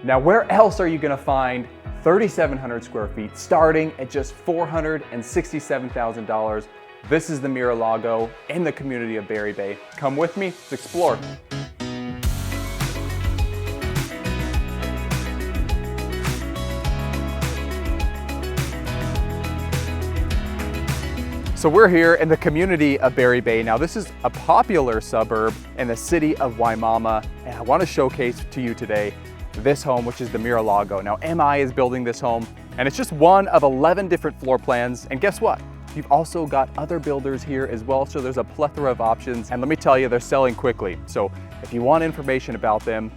Now, where else are you gonna find 3,700 square feet starting at just $467,000? This is the Mira Lago in the community of Berry Bay. Come with me, let's explore. So we're here in the community of Berry Bay. Now this is a popular suburb in the city of Wimauma, and I want to showcase to you today this home, which is the Mira Lago. Now MI is building this home, and it's just one of 11 different floor plans. And guess what? You've also got other builders here as well, so there's a plethora of options. And let me tell you, they're selling quickly. So if you want information about them,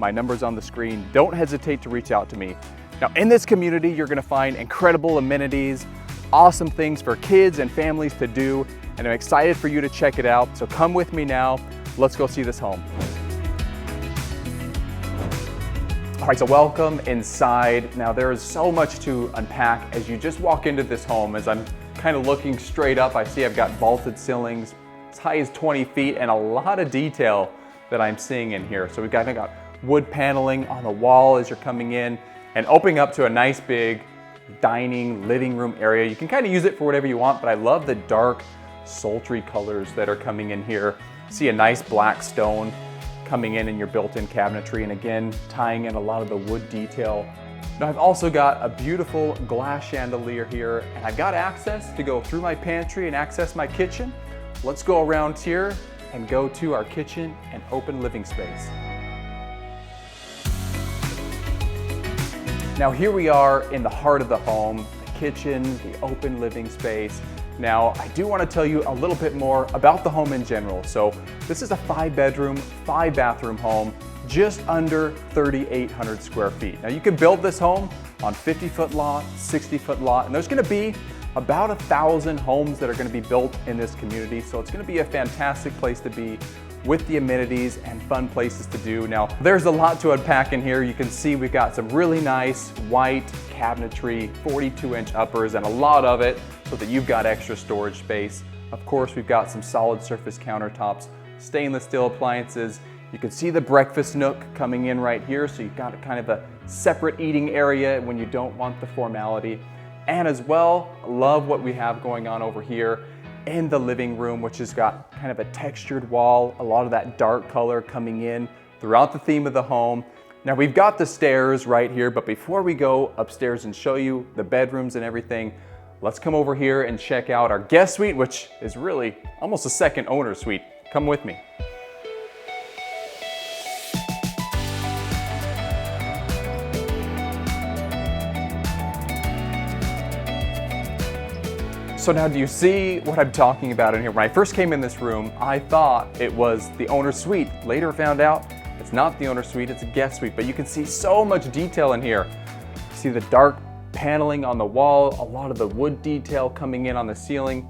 my number's on the screen. Don't hesitate to reach out to me. Now in this community, you're gonna find incredible amenities, awesome things for kids and families to do, and I'm excited for you to check it out. So come with me now, let's go see this home. All right, so welcome inside. Now there is so much to unpack as you just walk into this home. As I'm kind of looking straight up, I see I've got vaulted ceilings as high as 20 feet and a lot of detail that I'm seeing in here. So I got wood paneling on the wall as you're coming in and opening up to a nice big dining living room area. You can kind of use it for whatever you want, but I love the dark sultry colors that are coming in here. See a nice black stone coming in your built-in cabinetry, and again tying in a lot of the wood detail. Now I've also got a beautiful glass chandelier here, and I've got access to go through my pantry and access my kitchen. Let's go around here and go to our kitchen and open living space. Now here we are in the heart of the home, the kitchen, the open living space. Now I do want to tell you a little bit more about the home in general. So this is a 5-bedroom, 5-bathroom home, just under 3,800 square feet. Now you can build this home on 50-foot lot, 60-foot lot, and there's going to be about 1,000 homes that are going to be built in this community. So it's going to be a fantastic place to be, with the amenities and fun places to do. Now, there's a lot to unpack in here. You can see we've got some really nice white cabinetry, 42-inch uppers, and a lot of it so that you've got extra storage space. Of course, we've got some solid surface countertops, stainless steel appliances. You can see the breakfast nook coming in right here, so you've got kind of a separate eating area when you don't want the formality. And as well, love what we have going on over here in the living room, which has got kind of a textured wall, a lot of that dark color coming in throughout the theme of the home. Now we've got the stairs right here, but before we go upstairs and show you the bedrooms and everything, let's come over here and check out our guest suite, which is really almost a second owner suite. Come with me. So now do you see what I'm talking about in here? When I first came in this room, I thought it was the owner's suite. Later found out it's not the owner's suite, it's a guest suite, but you can see so much detail in here. See the dark paneling on the wall, a lot of the wood detail coming in on the ceiling,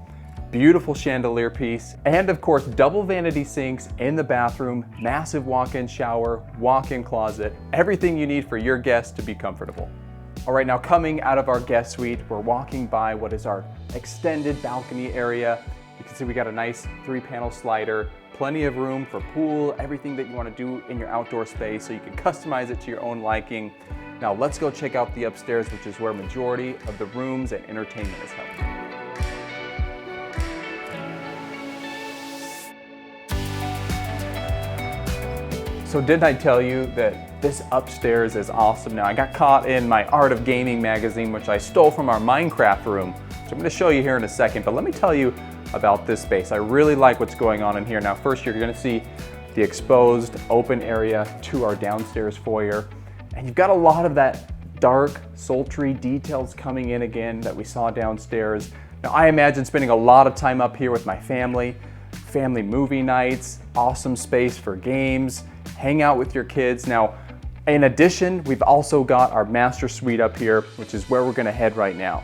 beautiful chandelier piece, and of course double vanity sinks in the bathroom, massive walk-in shower, walk-in closet, everything you need for your guests to be comfortable. All right, now coming out of our guest suite, we're walking by what is our extended balcony area. You can see we got a nice 3-panel slider, plenty of room for pool, everything that you want to do in your outdoor space, so you can customize it to your own liking. Now let's go check out the upstairs, which is where majority of the rooms and entertainment is held. So didn't I tell you that this upstairs is awesome? Now I got caught in my Art of Gaming magazine, which I stole from our Minecraft room. So I'm going to show you here in a second, but let me tell you about this space. I really like what's going on in here. Now first you're going to see the exposed open area to our downstairs foyer. And you've got a lot of that dark, sultry details coming in again that we saw downstairs. Now I imagine spending a lot of time up here with my family movie nights, awesome space for games, hang out with your kids. Now, in addition, we've also got our master suite up here, which is where we're gonna head right now.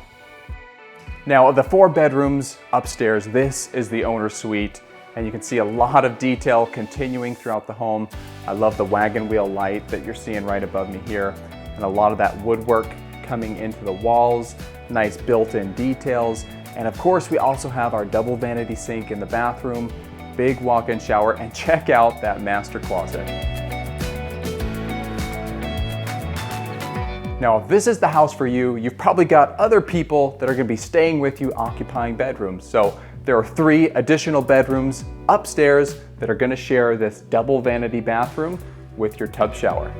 Now, of the 4 bedrooms upstairs, this is the owner's suite, and you can see a lot of detail continuing throughout the home. I love the wagon wheel light that you're seeing right above me here, and a lot of that woodwork coming into the walls, nice built-in details. And of course, we also have our double vanity sink in the bathroom, big walk-in shower, and check out that master closet. Now, if this is the house for you, you've probably got other people that are gonna be staying with you occupying bedrooms. So there are 3 additional bedrooms upstairs that are gonna share this double vanity bathroom with your tub shower.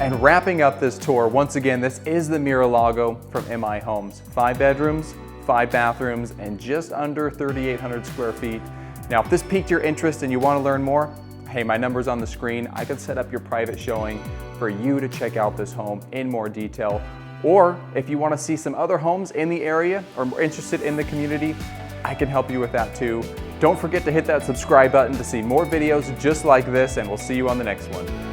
And wrapping up this tour, once again, this is the Mira Lago from MI Homes. 5 bedrooms, 5 bathrooms, and just under 3,800 square feet. Now, if this piqued your interest and you want to learn more, hey, my number's on the screen. I can set up your private showing for you to check out this home in more detail. Or if you want to see some other homes in the area or more interested in the community, I can help you with that too. Don't forget to hit that subscribe button to see more videos just like this, and we'll see you on the next one.